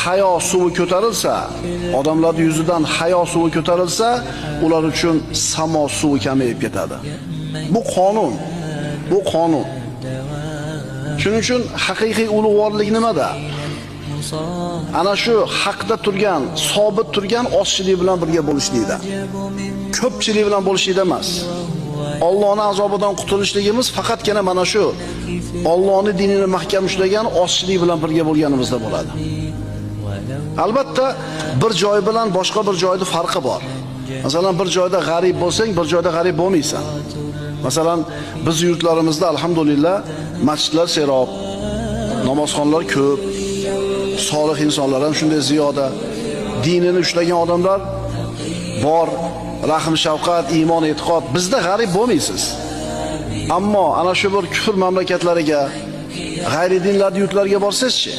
hayo suvi ko'tarilsa, odamlar yuzidan hayo suvi ko'tarilsa, ular uchun samo suvi kamayib ketadi. Bu qonun. Bu qonun. Shuning uchun haqiqiy ulug'vorlik nimada? Ana shu haqda turgan, sobit turgan ozchilik bilan birga bo'lishlikda. Ko'pchilik bilan bo'lishlikda emas. Allohning azobidan qutulishligimiz faqatgina mana shu Allohning dinini mahkam ushlagan ozchilik bilan birga bo'lganimizda bo'ladi. Albatta, bir joy bilan boshqa bir joyning farqi bor. Masalan, bir joyda g'arib bo'lsang, bir joyda g'arib bo'lmaysan. Masalan, biz yurtlarimizda alhamdulillah masjidlar serob, namozxonlar ko'p, solih insonlar ham shunday ziyoda, dinini ushlagan odamlar bor, rahm shafqat, iymon, e'tiqod. Bizda g'arib bo'lmaysiz. Ammo ana shu bir kufr mamlakatlariga, g'ayri dinlar yurtlariga borsangiz-chi,